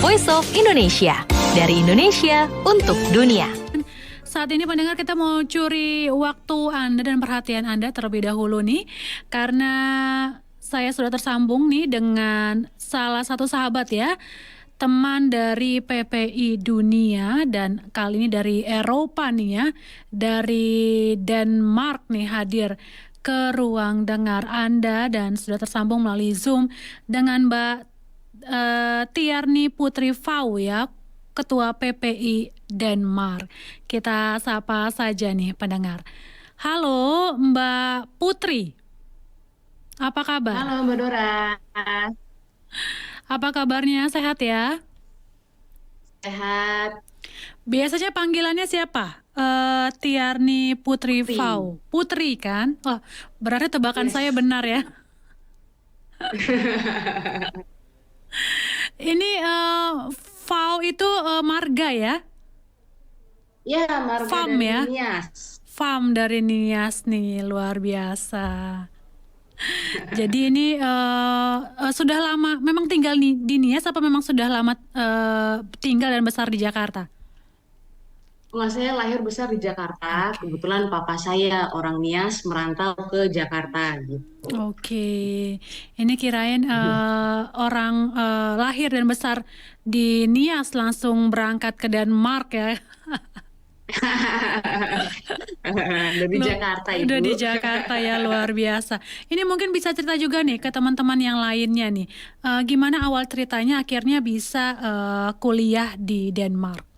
Voice of Indonesia. Dari Indonesia untuk dunia. Saat ini pendengar, kita mau curi waktu Anda dan perhatian Anda terlebih dahulu nih, karena saya sudah tersambung nih dengan salah satu sahabat ya, teman dari PPI Dunia, dan kali ini dari Eropa nih ya, dari Denmark nih, hadir ke ruang dengar Anda dan sudah tersambung melalui Zoom dengan Mbak Tiarni Putri Vau ya, Ketua PPI Denmark. Kita sapa saja nih pendengar. Halo Mbak Putri, apa kabar? Halo Mbak Dora, Apa kabarnya, sehat ya? sehat. Biasanya panggilannya siapa? Tiarni Putri Vau. Putri kan? Oh, berarti tebakan saya benar ya. Ini Vau itu marga ya? Ya, marga Farm dari ya? Nias. Farm dari Nias nih, luar biasa. Jadi ini sudah lama memang tinggal di Nias, apa memang sudah lama tinggal dan besar di Jakarta? Enggak, saya lahir besar di Jakarta. Kebetulan papa saya orang Nias merantau ke Jakarta gitu. Oke, ini kirain orang lahir dan besar di Nias langsung berangkat ke Denmark ya. Dari Jakarta Ibu. Udah di Jakarta ya, luar biasa. Ini mungkin bisa cerita juga nih ke teman-teman yang lainnya nih, gimana awal ceritanya akhirnya bisa kuliah di Denmark?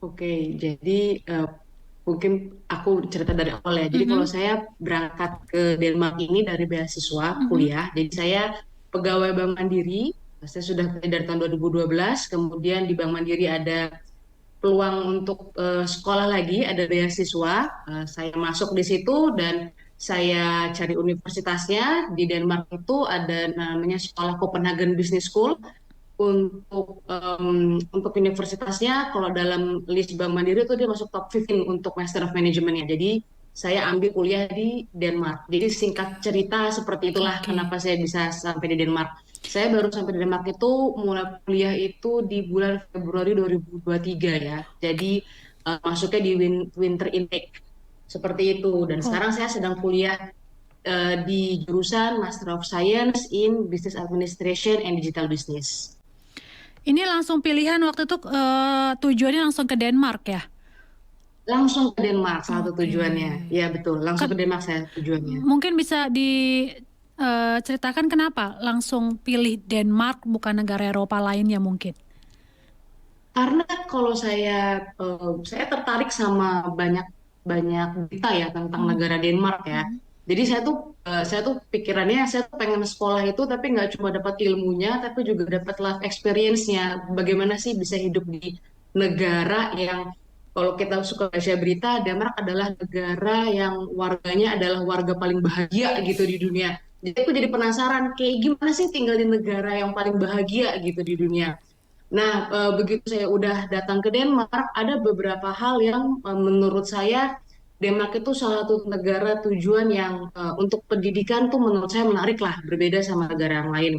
Oke, jadi mungkin aku cerita dari awal ya. Jadi kalau saya berangkat ke Denmark ini dari beasiswa kuliah, jadi saya pegawai Bank Mandiri. Saya sudah kerja dari tahun 2012, kemudian di Bank Mandiri ada peluang untuk sekolah lagi, ada beasiswa. Saya masuk di situ dan saya cari universitasnya. Di Denmark itu ada namanya Sekolah Copenhagen Business School. Untuk universitasnya, kalau dalam list Bank Mandiri itu dia masuk top 15 untuk Master of Management-nya. Jadi saya ambil kuliah di Denmark. Jadi singkat cerita seperti itulah kenapa saya bisa sampai di Denmark. Saya baru sampai di Denmark itu mulai kuliah itu di bulan Februari 2023 ya. Jadi masuknya di winter intake seperti itu. Dan sekarang saya sedang kuliah di jurusan Master of Science in Business Administration and Digital Business. Ini langsung pilihan waktu itu tujuannya langsung ke Denmark ya? Langsung ke Denmark satu tujuannya. Ya betul, langsung ke Denmark saya tujuannya. Mungkin bisa diceritakan kenapa langsung pilih Denmark bukan negara Eropa lainnya mungkin? Karena kalau saya tertarik sama banyak berita ya tentang negara Denmark ya. Jadi saya tuh pikirannya saya tuh pengen sekolah itu tapi nggak cuma dapat ilmunya tapi juga dapat life experience-nya. Bagaimana sih bisa hidup di negara yang kalau kita suka baca berita, Denmark adalah negara yang warganya adalah warga paling bahagia gitu di dunia. Jadi aku jadi penasaran kayak gimana sih tinggal di negara yang paling bahagia gitu di dunia. Nah, begitu saya udah datang ke Denmark, ada beberapa hal yang menurut saya Denmark itu salah satu negara tujuan yang untuk pendidikan tuh menurut saya menarik lah, berbeda sama negara yang lain.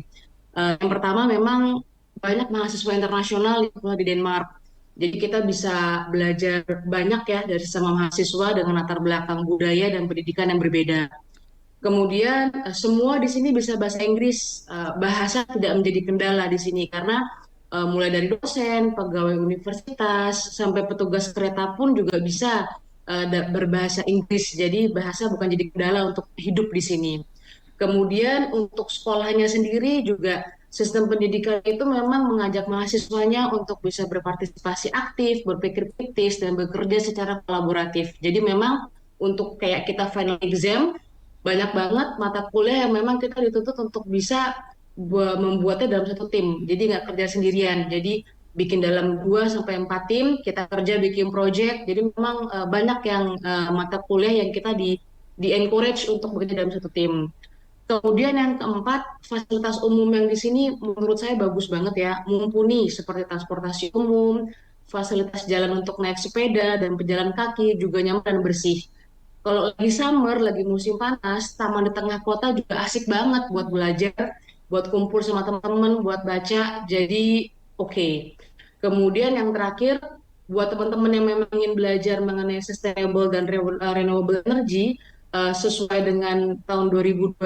Yang pertama memang banyak mahasiswa internasional yang di Denmark. Jadi kita bisa belajar banyak ya dari sama mahasiswa dengan latar belakang budaya dan pendidikan yang berbeda. Kemudian semua di sini bisa bahasa Inggris. Bahasa tidak menjadi kendala di sini karena mulai dari dosen, pegawai universitas, sampai petugas kereta pun juga bisa berbahasa Inggris. Jadi bahasa bukan jadi kendala untuk hidup di sini. Kemudian untuk sekolahnya sendiri juga sistem pendidikan itu memang mengajak mahasiswanya untuk bisa berpartisipasi aktif, berpikir kritis, dan bekerja secara kolaboratif. Jadi memang untuk kayak kita final exam, banyak banget mata kuliah yang memang kita dituntut untuk bisa membuatnya dalam satu tim. Jadi nggak kerja sendirian. Jadi bikin dalam 2 sampai 4 tim, kita kerja bikin project. Jadi memang banyak yang mata kuliah yang kita di encourage untuk bekerja dalam satu tim. Kemudian yang keempat, fasilitas umum yang di sini menurut saya bagus banget ya, mumpuni seperti transportasi umum, fasilitas jalan untuk naik sepeda dan pejalan kaki juga nyaman dan bersih. Kalau lagi summer, lagi musim panas, taman di tengah kota juga asik banget buat belajar, buat kumpul sama teman-teman, buat baca. Jadi oke. Kemudian yang terakhir, buat teman-teman yang memang ingin belajar mengenai sustainable dan renewable energy, sesuai dengan tahun 2022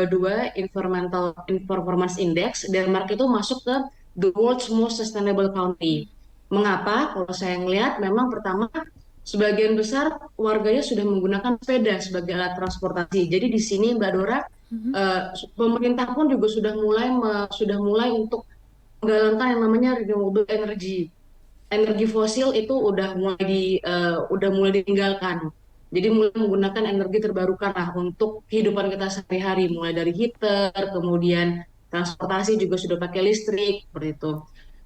Environmental Performance Index, Denmark itu masuk ke the world's most sustainable country. Mengapa? Kalau saya ngelihat, memang pertama sebagian besar warganya sudah menggunakan sepeda sebagai alat transportasi. Jadi di sini Mbak Dora, eh, pemerintah pun juga sudah mulai untuk menggalangkan yang namanya renewable energy. Energi fosil itu udah mulai ditinggalkan. Jadi mulai menggunakan energi terbarukan lah untuk kehidupan kita sehari-hari, mulai dari heater, kemudian transportasi juga sudah pakai listrik, seperti itu.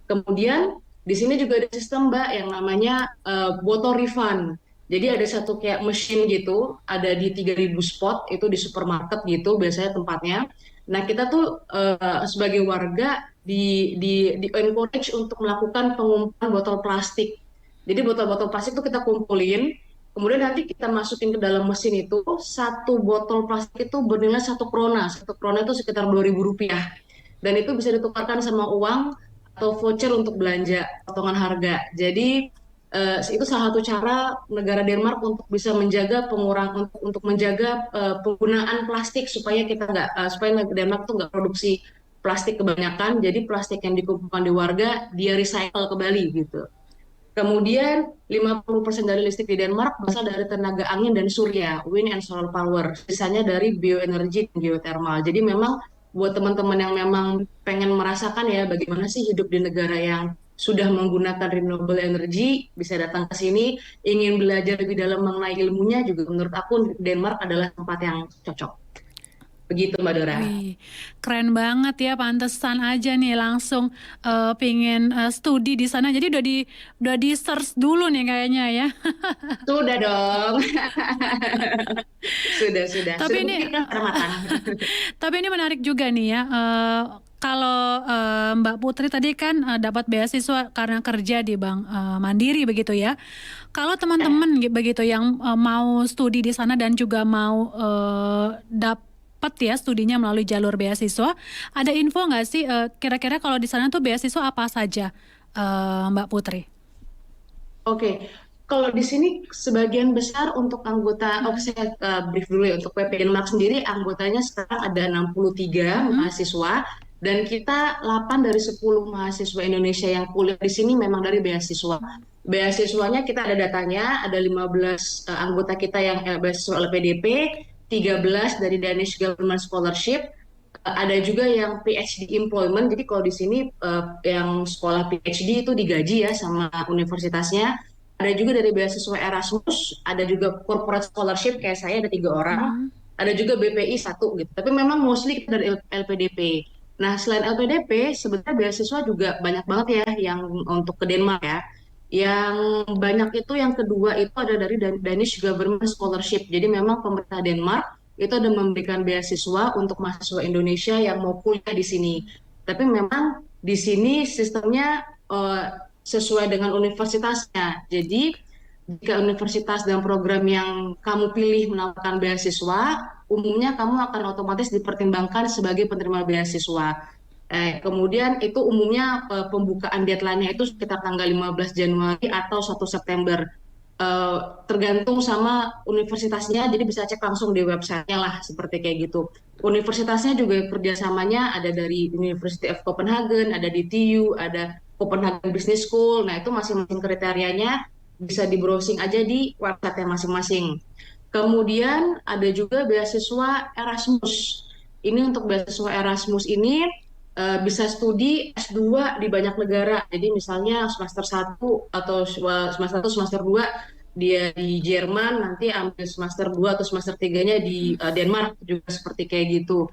Kemudian di sini juga ada sistem Mbak yang namanya botol refund. Jadi ada satu kayak mesin gitu, ada di 3.000 spot itu di supermarket gitu biasanya tempatnya. Nah kita tuh sebagai warga di encourage untuk melakukan pengumpulan botol plastik. Jadi botol-botol plastik itu kita kumpulin, kemudian nanti kita masukin ke dalam mesin itu, satu botol plastik itu bernilai 1 krona. 1 krona itu sekitar 2.000 rupiah. Dan itu bisa ditukarkan sama uang atau voucher untuk belanja potongan harga. Jadi itu salah satu cara negara Denmark untuk bisa menjaga untuk menjaga penggunaan plastik supaya kita nggak supaya Denmark tuh nggak produksi plastik kebanyakan. Jadi plastik yang dikumpulkan di warga dia recycle kembali gitu. Kemudian 50% dari listrik di Denmark berasal dari tenaga angin dan surya, wind and solar power. Sisanya dari bioenergi dan geothermal. Jadi memang buat teman-teman yang memang pengen merasakan ya bagaimana sih hidup di negara yang sudah menggunakan renewable energy, bisa datang ke sini, ingin belajar lebih dalam mengenai ilmunya juga menurut aku Denmark adalah tempat yang cocok. Begitu Mbak Dora. Wih, keren banget ya, pantesan aja nih langsung pingin studi di sana. Jadi udah di search dulu nih kayaknya ya. Sudah dong. Sudah. Tapi Sudah ini pikirkan secara matang. tapi ini menarik juga nih ya. Kalau Mbak Putri tadi kan dapat beasiswa karena kerja di Bank Mandiri begitu ya. Kalau teman-teman begitu yang mau studi di sana dan juga mau dapat ya studinya melalui jalur beasiswa, ada info nggak sih kira-kira kalau di sana tuh beasiswa apa saja, Mbak Putri? Oke, kalau di sini sebagian besar untuk anggota, saya brief dulu ya, untuk PP Denmark sendiri anggotanya sekarang ada 63 mahasiswa dan kita 8 dari 10 mahasiswa Indonesia yang kuliah di sini memang dari beasiswa. Beasiswanya kita ada datanya, ada 15 anggota kita yang beasiswa LPDP, 13 dari Danish Government Scholarship, ada juga yang PhD employment. Jadi kalau di sini yang sekolah PhD itu digaji ya sama universitasnya. Ada juga dari beasiswa Erasmus, ada juga corporate scholarship kayak saya ada 3 orang, ada juga BPI 1 gitu. Tapi memang mostly kita dari LPDP. Nah selain LPDP sebenarnya beasiswa juga banyak banget ya yang untuk ke Denmark ya. Yang banyak itu yang kedua itu ada dari Danish Government Scholarship. Jadi memang pemerintah Denmark itu ada memberikan beasiswa untuk mahasiswa Indonesia yang mau kuliah di sini. Tapi memang di sini sistemnya sesuai dengan universitasnya. Jadi jika universitas dan program yang kamu pilih menawarkan beasiswa, umumnya kamu akan otomatis dipertimbangkan sebagai penerima beasiswa. Kemudian itu umumnya pembukaan deadline-nya itu sekitar tanggal 15 Januari atau 1 September. Tergantung sama universitasnya, jadi bisa cek langsung di websitenya lah, seperti kayak gitu. Universitasnya juga kerjasamanya ada dari University of Copenhagen, ada di TU, ada Copenhagen Business School. Nah itu masing-masing kriterianya bisa di browsing aja di website masing-masing. Kemudian ada juga beasiswa Erasmus. Ini untuk beasiswa Erasmus ini bisa studi S2 di banyak negara. Jadi misalnya semester 1 atau semester 1, semester 2 dia di Jerman, nanti ambil semester 2 atau semester 3-nya di Denmark juga seperti kayak gitu.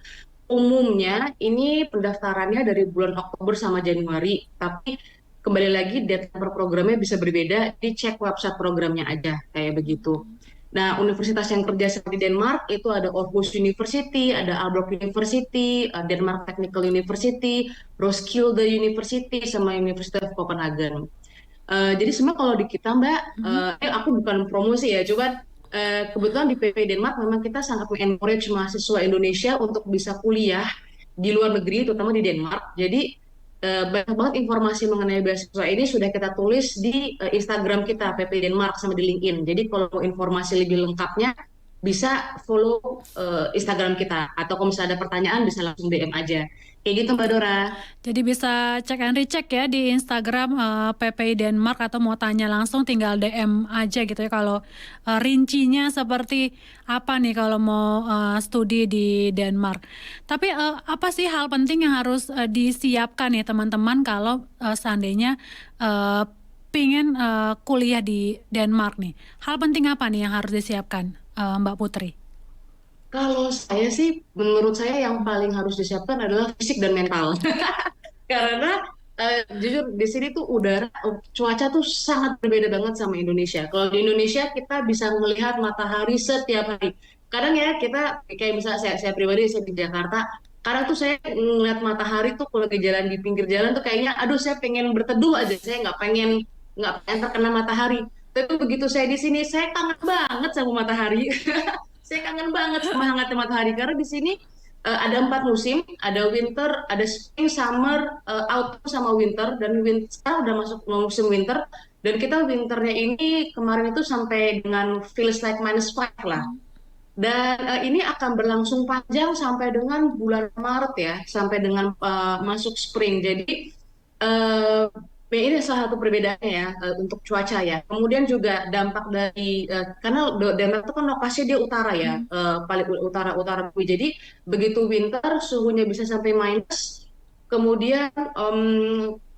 Umumnya ini pendaftarannya dari bulan Oktober sama Januari, tapi kembali lagi deadline per programnya bisa berbeda, dicek website programnya aja kayak begitu. Nah, universitas yang kerja di Denmark itu ada Aarhus University, ada Aalborg University, Denmark Technical University, Roskilde University, sama University of Copenhagen. Jadi sebenarnya kalau di kita Mbak, aku bukan promosi ya, coba kebetulan di PP Denmark memang kita sangat encourage mahasiswa Indonesia untuk bisa kuliah di luar negeri, terutama di Denmark. Jadi banyak banget informasi mengenai beasiswa ini sudah kita tulis di Instagram kita PP Denmark sama di LinkedIn. Jadi kalau mau informasi lebih lengkapnya bisa follow Instagram kita, atau kalau misalnya ada pertanyaan bisa langsung DM aja. Kayak gitu Mbak Dora. Jadi bisa cek and recheck ya di Instagram PPI Denmark, atau mau tanya langsung tinggal DM aja gitu ya kalau rincinya seperti apa nih kalau mau studi di Denmark. Tapi apa sih hal penting yang harus disiapkan ya teman-teman kalau seandainya uh, pingin kuliah di Denmark nih? Hal penting apa nih yang harus disiapkan, Mbak Putri? Kalau saya sih, menurut saya yang paling harus disiapkan adalah fisik dan mental. Karena jujur di sini tuh cuaca tuh sangat berbeda banget sama Indonesia. Kalau di Indonesia kita bisa melihat matahari setiap hari. Kadang ya kita kayak misalnya saya pribadi saya di Jakarta, kadang tuh saya ngeliat matahari tuh kalau di jalan di pinggir jalan tuh kayaknya, aduh saya pengen berteduh aja, saya nggak pengen terkena matahari. Tapi begitu saya di sini, saya kangen banget sama matahari. Saya kangen banget sama hangatnya matahari karena di sini ada 4 musim, ada winter, ada spring, summer, autumn sama winter, dan sekarang udah masuk musim winter, dan kita winternya ini kemarin itu sampai dengan feels like -5 lah. Dan ini akan berlangsung panjang sampai dengan bulan Maret ya, sampai dengan masuk spring. Jadi eh, ini salah satu perbedaannya ya untuk cuaca ya. Kemudian juga dampak dari karena Denmark itu kan lokasinya dia utara ya, paling utara-utara. Jadi begitu winter suhunya bisa sampai minus. Kemudian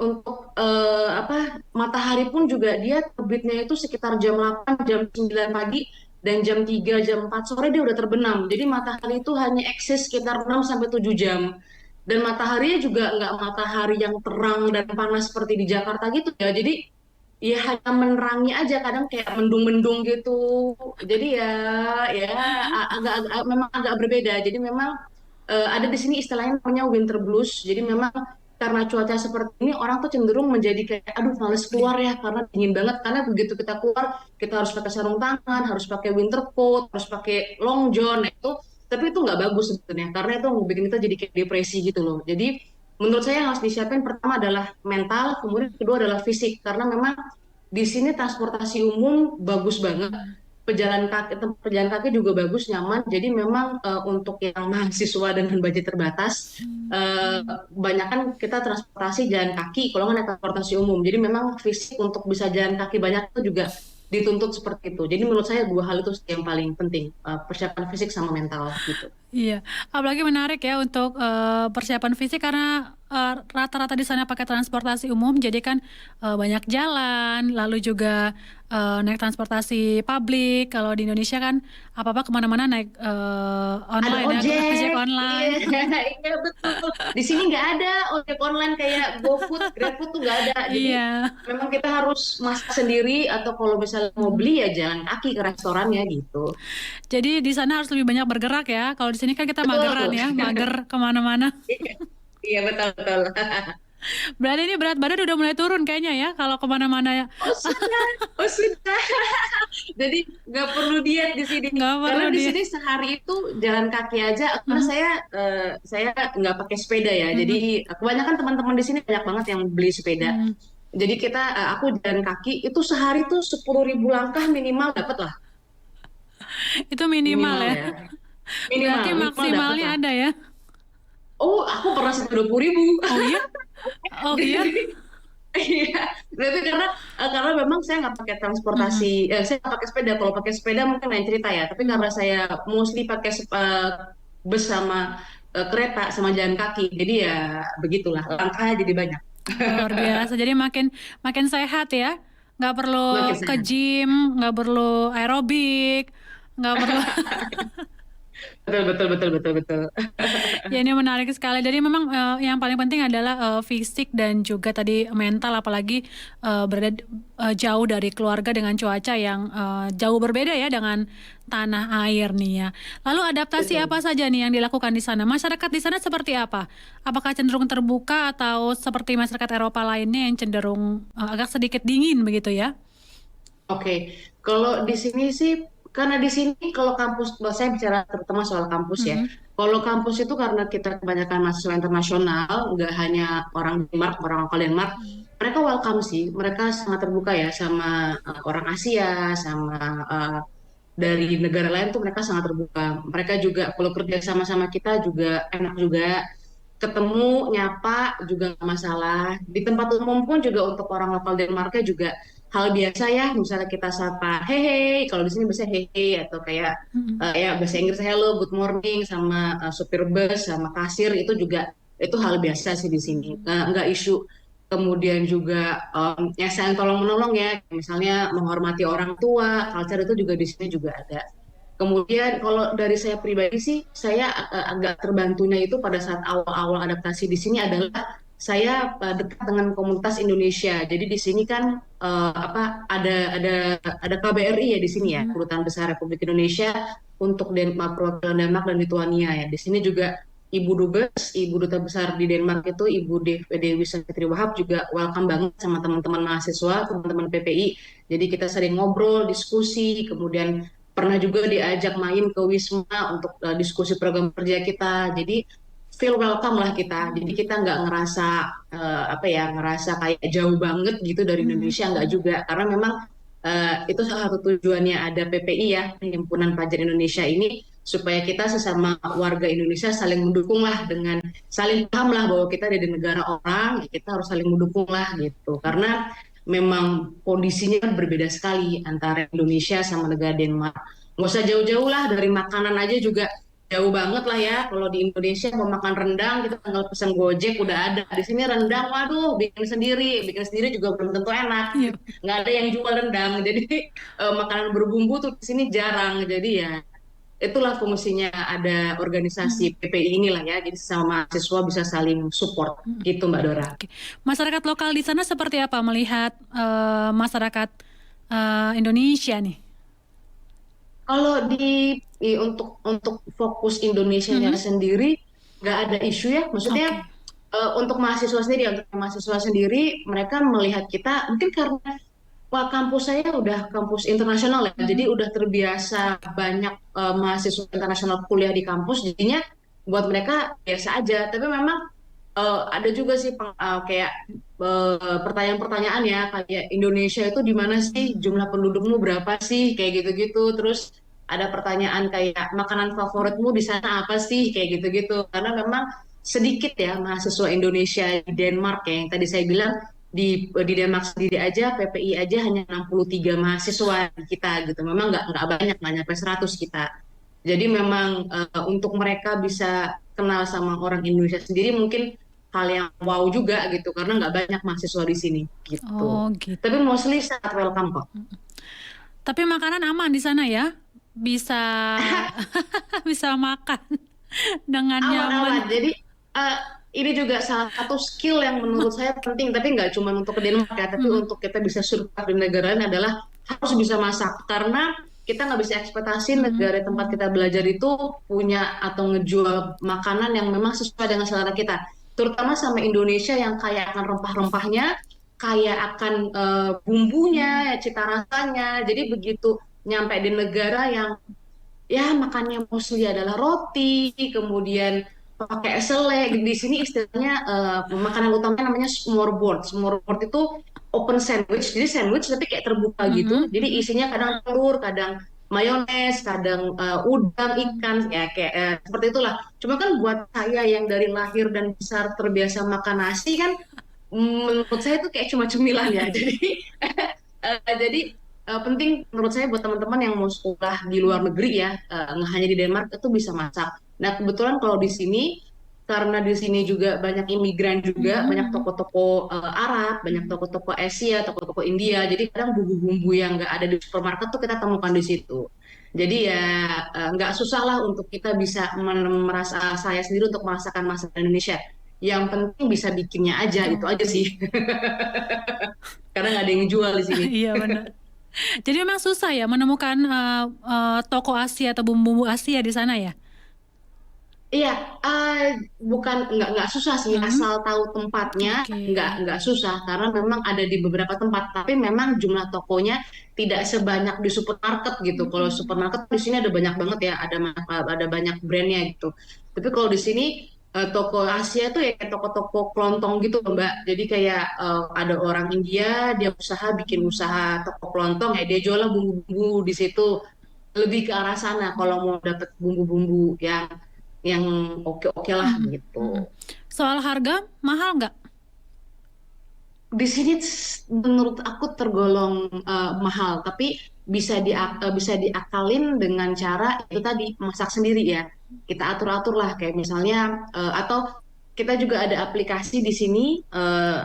untuk apa, matahari pun juga dia terbitnya itu sekitar jam 8, jam 9 pagi, dan jam 3, jam 4 sore dia udah terbenam. Jadi matahari itu hanya eksis sekitar 6 sampai 7 jam. Dan mataharinya juga nggak matahari yang terang dan panas seperti di Jakarta gitu ya. Jadi ya hanya menerangi aja, kadang kayak mendung-mendung gitu. Jadi ya memang agak berbeda. Jadi memang ada di sini istilahnya namanya winter blues. Jadi memang karena cuaca seperti ini orang tuh cenderung menjadi kayak aduh males keluar ya karena dingin banget, karena begitu kita keluar kita harus pakai sarung tangan, harus pakai winter coat, harus pakai long john. Nah, tapi itu nggak bagus sebetulnya karena itu bikin kita jadi kayak depresi gitu loh. Jadi menurut saya yang harus disiapin pertama adalah mental, kemudian kedua adalah fisik, karena memang di sini transportasi umum bagus banget, pejalan kaki juga bagus, nyaman. Jadi memang untuk yang mahasiswa dengan budget terbatas, kebanyakan kita transportasi jalan kaki, kalau nggak naik transportasi umum. Jadi memang fisik untuk bisa jalan kaki banyak itu juga dituntut seperti itu. Jadi menurut saya 2 hal itu yang paling penting, persiapan fisik sama mental gitu. Iya, apalagi menarik ya untuk persiapan fisik karena rata-rata di sana pakai transportasi umum, jadi kan banyak jalan, lalu juga naik transportasi publik. Kalau di Indonesia kan apa-apa kemana-mana naik Ada online ya, ojek ojek, online. iya, iya betul. Di sini nggak ada ojek online kayak GoFood, GrabFood tuh nggak ada. Jadi Iya. memang kita harus masak sendiri, atau kalau misalnya mau beli ya jalan kaki ke restorannya gitu. Jadi di sana harus lebih banyak bergerak ya. Kalau di sini kan kita mageran Betul. ya, mager kemana-mana. Iya, iya, betul betul. Berarti ini berat badan udah mulai turun kayaknya ya, kalau kemana-mana ya. Oh sudah, oh sudah. Jadi nggak perlu diet di sini. Nggak perlu Karena di dia. sini sehari itu jalan kaki aja. Karena saya nggak pakai sepeda ya. Jadi kebanyakan teman-teman di sini banyak banget yang beli sepeda. Hmm. Jadi aku jalan kaki itu sehari tuh 10.000 langkah minimal dapat lah, Itu minimal minimal ya. ya. Berarti Minimal dapat maksimalnya lah. ada ya. Oh, aku pernah sampai 20.000. Oh iya? Oh iya? Iya, berarti karena memang saya nggak pakai transportasi, Mm-mm. saya nggak pakai sepeda. Kalau pakai sepeda mungkin lain cerita ya. Tapi karena saya mostly pakai bus sama kereta sama jalan kaki, jadi ya begitulah, langkahnya jadi banyak. Luar biasa. Jadi makin makin sehat ya. Nggak perlu Makin ke sehat. gym, nggak perlu aerobik, nggak perlu. Betul betul betul betul betul. Ya ini menarik sekali. Jadi memang yang paling penting adalah fisik dan juga tadi mental, apalagi berada jauh dari keluarga dengan cuaca yang jauh berbeda ya dengan tanah air nih ya. Lalu adaptasi Betul. apa saja nih yang dilakukan di sana? Masyarakat di sana seperti apa? Apakah cenderung terbuka atau seperti masyarakat Eropa lainnya yang cenderung agak sedikit dingin begitu ya? Oke, kalau di sini sih karena di sini kalau kampus, saya bicara terutama soal kampus ya. Mhm. Kalau kampus itu karena kita kebanyakan mahasiswa internasional, nggak hanya orang Denmark, orang lokal Denmark, mereka welcome sih. Mereka sangat terbuka ya sama orang Asia, sama dari negara lain tuh mereka sangat terbuka. Mereka juga kalau kerja sama-sama kita juga enak juga. Ketemu, nyapa juga nggak masalah. Di tempat umum pun juga untuk orang lokal Denmarknya juga hal biasa ya. Misalnya kita sapa hehe, kalau di sini biasanya hehe atau kayak Mhm. ya bahasa Inggris hello, good morning sama supir bus sama kasir itu juga itu hal biasa sih di sini. Nggak isu. Kemudian juga ya sayang tolong menolong ya, misalnya menghormati orang tua, culture itu juga di sini juga ada. Kemudian kalau dari saya pribadi sih, saya agak terbantunya itu pada saat awal-awal adaptasi di sini adalah saya dekat dengan komunitas Indonesia. Jadi di sini kan apa ada KBRI ya di sini ya, Mhm. Kedutaan Besar Republik Indonesia untuk Denmark, perwakilan Denmark dan Lituania ya. Di sini juga Ibu Dubes, Ibu Duta Besar di Denmark itu Ibu Dewi Savitri Wahab juga welcome banget sama teman-teman mahasiswa, teman-teman PPI. Jadi kita sering ngobrol, diskusi, kemudian pernah juga diajak main ke Wisma untuk diskusi program kerja kita. Jadi feel welcome lah kita. Jadi kita nggak ngerasa apa ya, ngerasa kayak jauh banget gitu dari Mhm. Indonesia, nggak juga. Karena memang itu salah satu tujuannya ada PPI ya, Himpunan Pelajar Indonesia ini, supaya kita sesama warga Indonesia saling mendukung lah, dengan saling paham lah bahwa kita ada di negara orang, ya kita harus saling mendukung lah gitu. Karena memang kondisinya kan berbeda sekali antara Indonesia sama negara Denmark. Nggak usah jauh-jauh lah, dari makanan aja juga jauh banget lah ya. Kalau di Indonesia mau makan rendang kita tinggal pesan Gojek udah ada. Di sini rendang, waduh, bikin sendiri juga belum tentu enak. Iya. Nggak ada yang jual rendang. Jadi makanan berbumbu tuh di sini jarang. Jadi ya itulah fungsinya ada organisasi PPI inilah ya. Jadi sama mahasiswa bisa saling support gitu Mbak Dora. Oke. Masyarakat lokal di sana seperti apa melihat masyarakat Indonesia nih? Kalau untuk fokus Indonesianya Mhm. sendiri nggak ada isu ya. Maksudnya Oke. untuk mahasiswa sendiri mereka melihat kita mungkin karena wah, kampus saya udah kampus internasional ya. Jadi Mhm. udah terbiasa banyak mahasiswa internasional kuliah di kampus, jadinya buat mereka biasa aja. Tapi memang ada juga sih kayak pertanyaan-pertanyaan ya, kayak Indonesia itu di mana sih, jumlah pendudukmu berapa sih, kayak gitu-gitu. Terus ada pertanyaan kayak makanan favoritmu di sana apa sih, kayak gitu-gitu. Karena memang sedikit ya mahasiswa Indonesia di Denmark ya, yang tadi saya bilang di Denmark sendiri aja PPI aja hanya 63 mahasiswa di kita gitu. Memang nggak banyak, nggak nyampe 100 kita. Jadi memang untuk mereka bisa kenal sama orang Indonesia sendiri mungkin hal yang wow juga gitu, karena nggak banyak mahasiswa di sini gitu. Oh gitu. Tapi mostly sangat welcome kok. Tapi makanan aman di sana ya? Bisa bisa makan dengan nyaman. Aman-aman. Jadi eh, ini juga salah satu skill yang menurut saya penting, tapi nggak cuma untuk ke Denmark ya, tapi Mhm. untuk kita bisa survive di negara lain adalah harus bisa masak. Karena kita nggak bisa ekspektasi Mhm. negara tempat kita belajar itu punya atau ngejual makanan yang memang sesuai dengan selera kita. Terutama sama Indonesia yang kaya akan rempah-rempahnya, kaya akan bumbunya, ya, cita rasanya. Jadi begitu nyampe di negara yang ya makannya mostly adalah roti, kemudian pakai selai. Di sini istilahnya makanan utamanya namanya smørrebrød. Smørrebrød itu open sandwich, jadi sandwich tapi kayak terbuka gitu. Mhm. Jadi Mhm. isinya kadang telur, kadang mayones, kadang udang, ikan, ya kayak seperti itulah. Cuma kan buat saya yang dari lahir dan besar terbiasa makan nasi kan, menurut saya itu kayak cuma cemilan ya. Jadi penting menurut saya buat teman-teman yang mau sekolah di luar negeri ya, nggak hanya di Denmark itu bisa masak. Nah kebetulan kalau di sini, karena di sini juga banyak imigran juga, banyak Mhm. toko-toko Arab, banyak toko-toko Asia, toko-toko India. Jadi kadang bumbu-bumbu yang nggak ada di supermarket tuh kita temukan di situ. Jadi ya nggak susah lah untuk kita bisa merasa, saya sendiri untuk merasakan masakan Indonesia. Yang penting bisa bikinnya aja, itu aja Oke. sih. Karena nggak ada yang jual di sini. Iya benar. Jadi memang susah ya menemukan toko Asia atau bumbu-bumbu Asia di sana ya? Iya, bukan nggak susah sih, Hmm, asal tahu tempatnya oke. nggak susah karena memang ada di beberapa tempat. Tapi memang jumlah tokonya tidak sebanyak di supermarket gitu. Kalau Hmm. supermarket di sini ada banyak banget ya, ada banyak brandnya gitu. Tapi kalau di sini toko Asia tuh ya kayak toko-toko kelontong gitu loh, Mbak. Jadi kayak ada orang India dia bikin usaha toko kelontong ya dia jualan bumbu-bumbu di situ lebih ke arah sana kalau mau dapet bumbu-bumbu yang oke-oke lah Hmm, hmm. gitu. Soal harga mahal nggak? Di sini menurut aku tergolong mahal, tapi bisa diakalin dengan cara itu tadi masak sendiri ya. Kita atur-atur lah kayak misalnya atau kita juga ada aplikasi di sini,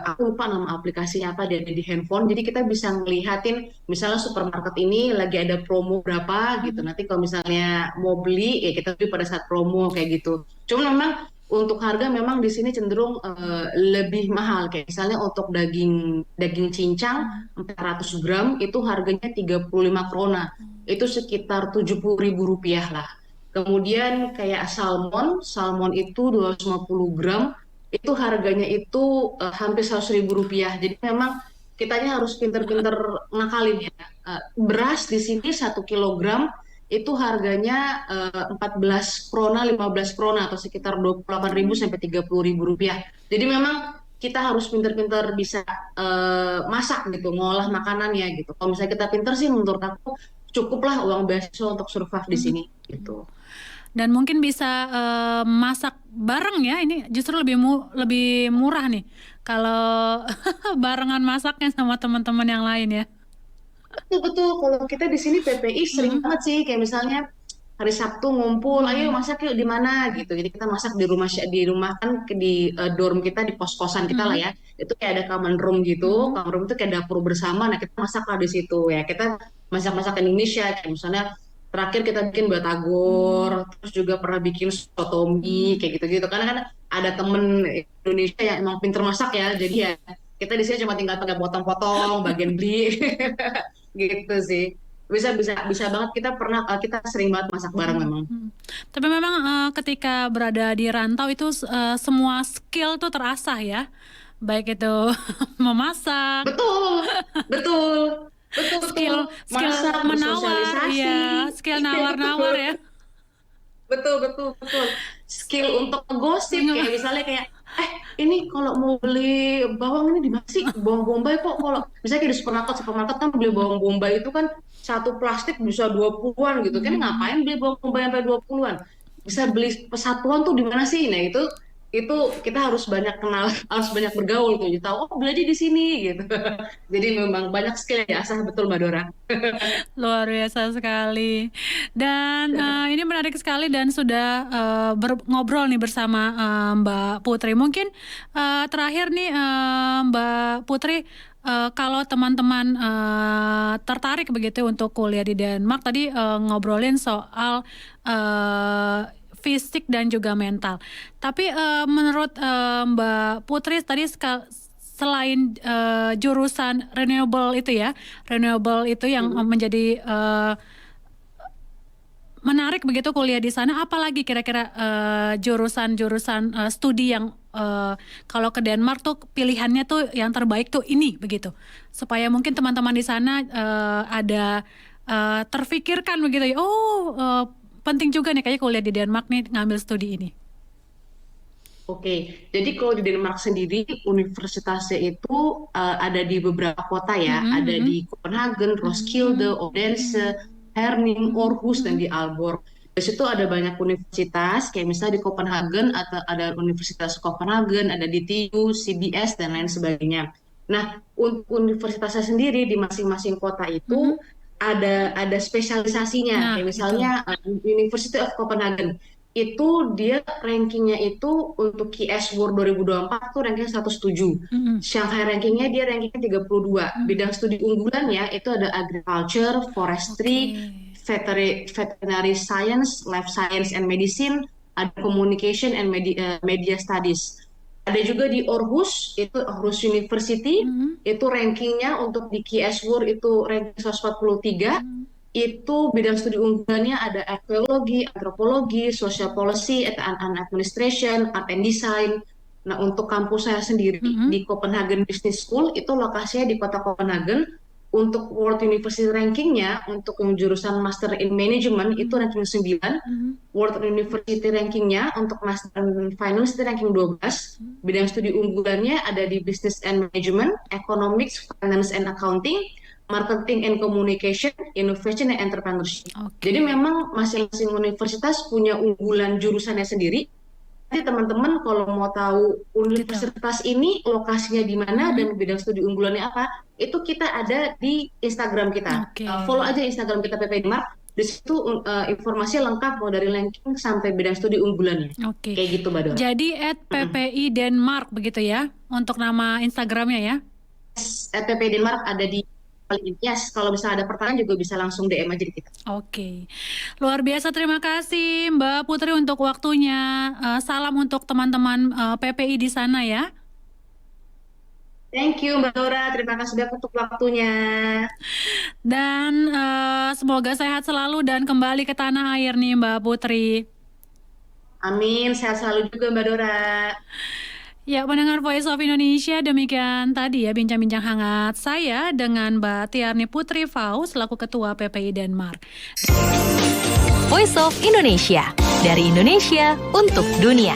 aku lupa nama aplikasinya apa, dia ada di handphone. Jadi kita bisa ngelihatin misalnya supermarket ini lagi ada promo berapa gitu. Hmm. Nanti kalau misalnya mau beli ya kita beli pada saat promo kayak gitu. Cuma memang untuk harga memang di sini cenderung lebih mahal. Kayak misalnya untuk daging daging cincang 400 gram itu harganya 35 krona. Itu sekitar 70.000 rupiah lah. Kemudian kayak salmon, salmon itu 250 gram, itu harganya itu hampir 100.000 rupiah. Jadi memang kitanya harus pinter-pinter ngakalin ya. Beras di sini 1 kilogram itu harganya 14 krona, 15 krona atau sekitar 28.000 sampai 30.000 rupiah. Jadi memang kita harus pinter-pinter bisa masak gitu, ngolah makanannya gitu. Kalau misalnya kita pinter sih menurut aku cukuplah uang beasiswa untuk survive di Hmm. sini gitu. Dan mungkin bisa masak bareng ya. Ini justru lebih murah nih kalau barengan masaknya sama teman-teman yang lain ya. Betul betul. Kalau kita di sini PPI sering Hmm. banget sih, kayak misalnya hari Sabtu ngumpul, ayo Hmm. masak yuk di mana gitu. Jadi kita masak di rumah kan di dorm kita di kos-kosan kita lah Hmm. ya. Itu kayak ada common room gitu. Hmm. Common room itu kayak dapur bersama. Nah kita masak lah di situ ya. Kita masak-masak Indonesia kayak misalnya terakhir kita bikin batagor, Hmm. terus juga pernah bikin sotomi Hmm. kayak gitu-gitu. Karena kan ada temen Indonesia yang emang pinter masak ya. Jadi ya kita di sini cuma tinggal pakai potong-potong, bagian beli. Gitu sih, bisa bisa bisa banget, kita sering banget masak bareng Hmm. memang. Hmm. Tapi memang ketika berada di rantau itu semua skill tuh terasah ya. Baik itu memasak, Betul betul betul betul, skill skill masak, menawar, bersosialisasi. iya, skill Iya nawar-nawar betul ya. betul betul betul, skill untuk ngegosip kayak misalnya kayak ini kalau mau beli bawang ini di mana sih, bawang bombay kok kalau misalnya kayak di supermarket supermarket kan beli bawang bombay itu kan satu plastik bisa 20-an gitu kan, Hmm. ngapain beli bawang bombay sampai 20-an, bisa beli pesatuan tuh di mana sih. Nah itu kita harus banyak kenal harus banyak bergaul tuh, jadi tahu oh beli aja di sini gitu. Jadi memang banyak skill ya asah, betul Mbak Dora. Luar biasa sekali. Dan ini menarik sekali dan sudah ngobrol nih bersama Mbak Putri. Mungkin terakhir nih Mbak Putri, kalau teman-teman tertarik begitu untuk kuliah di Denmark, tadi ngobrolin soal fisik dan juga mental. Tapi menurut Mbak Putri tadi selain jurusan renewable itu yang Mhm. menjadi menarik begitu kuliah di sana, apalagi kira-kira jurusan-jurusan studi yang kalau ke Denmark tuh pilihannya tuh yang terbaik tuh ini begitu, supaya mungkin teman-teman di sana ada terfikirkan begitu ya, oh penting juga nih kayak kuliah di Denmark nih ngambil studi ini. Oke, jadi kalau di Denmark sendiri, universitasnya itu ada di beberapa kota ya. Mhm, Ada mhm. di Copenhagen, Roskilde, Mhm, Odense, mhm, Herning, mhm, Aarhus, dan mhm. di Aalborg. Di situ ada banyak universitas, kayak misalnya di Copenhagen, atau ada Universitas Copenhagen, ada di TU, CBS, dan lain sebagainya. Nah, untuk universitasnya sendiri di masing-masing kota Mhm. itu ada spesialisasinya. Nah, Kayak itu. misalnya University of Copenhagen itu dia rankingnya itu untuk QS World 2024 tuh rankingnya 107. Mhm. Shanghai rankingnya dia rankingnya 32. Mhm. Bidang studi unggulannya itu ada agriculture, Oke. forestry, veterinary science, life science and medicine, ada communication and media studies. Ada juga di Aarhus, itu Aarhus University, Mhm. itu rankingnya untuk di QS World itu ranking 143. Mhm. itu bidang studi unggulannya ada arkeologi, antropologi, social policy, and administration, art and design. Nah, untuk kampus saya sendiri di Copenhagen Business School itu lokasinya di kota Copenhagen. Untuk World University rankingnya, untuk yang jurusan Master in Management itu ranking 9. World University rankingnya untuk Master in Finance itu ranking 12. Bidang studi unggulannya ada di Business and Management, Economics, Finance and Accounting, Marketing and Communication, Innovation and Entrepreneurship. Jadi memang masing-masing universitas punya unggulan jurusannya sendiri. Nanti teman-teman kalau mau tahu universitas ini lokasinya di mana dan bidang studi unggulannya apa, itu kita ada di Instagram kita. Follow aja Instagram kita PPI Denmark. Di situ informasi lengkap mau dari ranking sampai bidang studi unggulannya. Kayak gitu, Mbak Dora. Jadi @PPI Denmark begitu ya untuk nama Instagramnya ya? @PPI Denmark ada di Yes, kalau misalnya ada pertanyaan juga bisa langsung DM aja di kita. Oke, luar biasa, terima kasih Mbak Putri untuk waktunya. Salam untuk teman-teman PPI di sana ya. Thank you Mbak Dora, terima kasih banyak untuk waktunya. Dan semoga sehat selalu dan kembali ke tanah air nih Mbak Putri. Amin, sehat selalu juga Mbak Dora. Ya, pendengar Voice of Indonesia, demikian tadi ya bincang-bincang hangat saya dengan Mbak Tiarni Putri Faus selaku Ketua PPI Denmark. Voice of Indonesia, dari Indonesia untuk dunia.